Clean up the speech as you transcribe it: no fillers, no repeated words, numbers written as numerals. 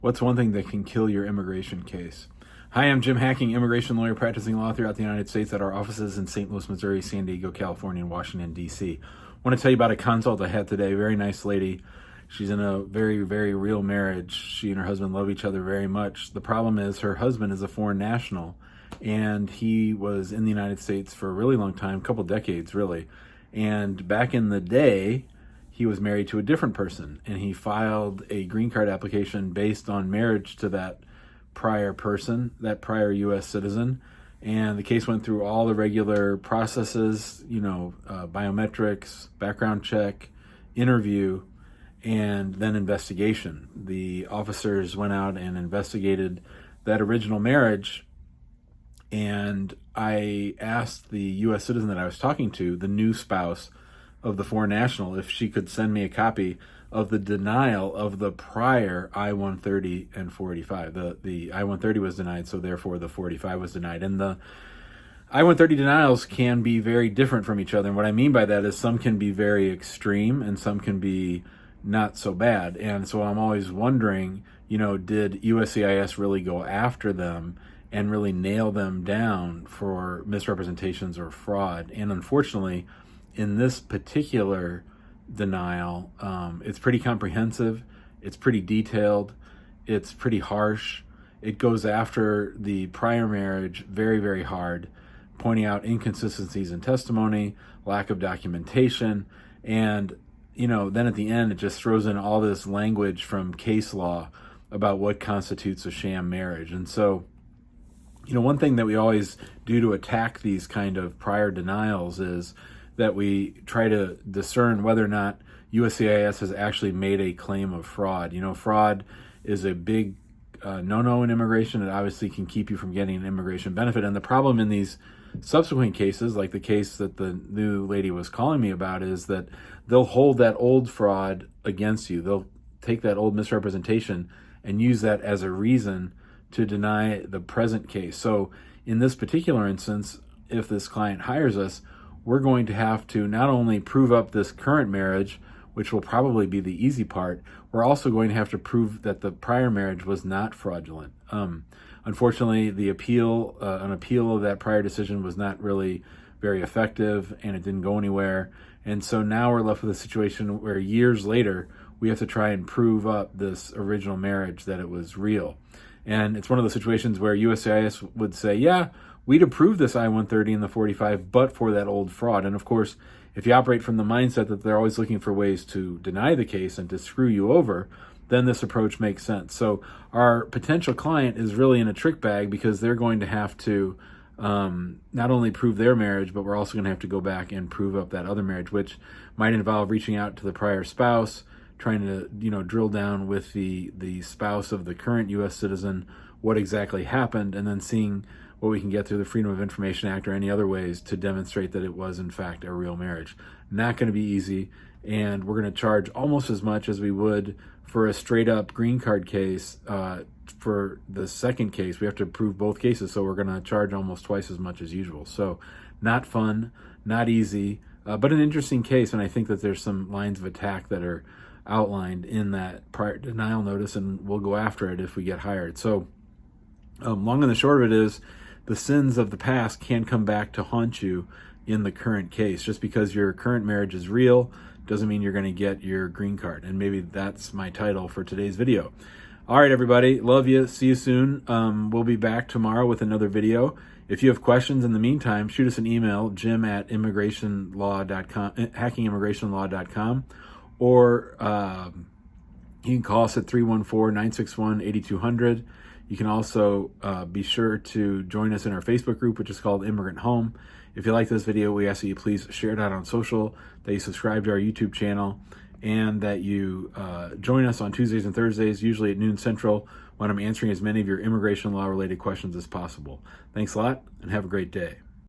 What's one thing that can kill your immigration case? Hi, I'm Jim Hacking, immigration lawyer practicing law throughout the United States at our offices in St. Louis, Missouri, San Diego, California, and Washington, D.C. I want to tell you about a consult I had today. Very nice lady. She's in a very, very real marriage. She and her husband love each other very much. The problem is her husband is a foreign national, and he was in the United States for a really long time, a couple decades, really. And back in the day, he was married to a different person, and he filed a green card application based on marriage to that prior person, that prior U.S. citizen. And the case went through all the regular processes, biometrics, background check, interview, and then investigation. The officers went out and investigated that original marriage, and I asked the U.S. citizen that I was talking to, the new spouse of the foreign national, if she could send me a copy of the denial of the prior I-130 and 485. The I-130 was denied, so therefore the 485 was denied. And the I-130 denials can be very different from each other. And what I mean by that is some can be very extreme and some can be not so bad. And so I'm always wondering, did USCIS really go after them and really nail them down for misrepresentations or fraud? And unfortunately, in this particular denial, it's pretty comprehensive, it's pretty detailed, it's pretty harsh. It goes after the prior marriage very, very hard, pointing out inconsistencies in testimony, lack of documentation, and then at the end it just throws in all this language from case law about what constitutes a sham marriage. And so one thing that we always do to attack these kind of prior denials is that we try to discern whether or not USCIS has actually made a claim of fraud. Fraud is a big no-no in immigration. It obviously can keep you from getting an immigration benefit. And the problem in these subsequent cases, like the case that the new lady was calling me about, is that they'll hold that old fraud against you. They'll take that old misrepresentation and use that as a reason to deny the present case. So in this particular instance, if this client hires us, we're going to have to not only prove up this current marriage, which will probably be the easy part, we're also going to have to prove that the prior marriage was not fraudulent. Unfortunately, an appeal of that prior decision was not really very effective, and it didn't go anywhere. And so now we're left with a situation where years later, we have to try and prove up this original marriage that it was real. And it's one of those situations where USCIS would say, yeah, we'd approve this I-130 and the 45, but for that old fraud. And of course, if you operate from the mindset that they're always looking for ways to deny the case and to screw you over, then this approach makes sense. So our potential client is really in a trick bag because they're going to have to not only prove their marriage, but we're also going to have to go back and prove up that other marriage, which might involve reaching out to the prior spouse, trying to drill down with the spouse of the current U.S. citizen what exactly happened, and then seeing what we can get through the Freedom of Information Act or any other ways to demonstrate that it was in fact a real marriage. Not going to be easy, and we're going to charge almost as much as we would for a straight up green card case. For the second case, we have to prove both cases, so we're going to charge almost twice as much as usual. So not fun, not easy, but an interesting case, and I think that there's some lines of attack that are outlined in that prior denial notice, and we'll go after it if we get hired. So long and the short of it is, the sins of the past can come back to haunt you in the current case. Just because your current marriage is real doesn't mean you're going to get your green card. And maybe that's my title for today's video. All right, everybody. Love you. See you soon. We'll be back tomorrow with another video. If you have questions in the meantime, shoot us an email, jim@immigrationlaw.com, hackingimmigrationlaw.com, or you can call us at 314-961-8200. You can also be sure to join us in our Facebook group, which is called Immigrant Home. If you like this video, we ask that you please share it out on social, that you subscribe to our YouTube channel, and that you join us on Tuesdays and Thursdays, usually at noon Central, when I'm answering as many of your immigration law-related questions as possible. Thanks a lot, and have a great day.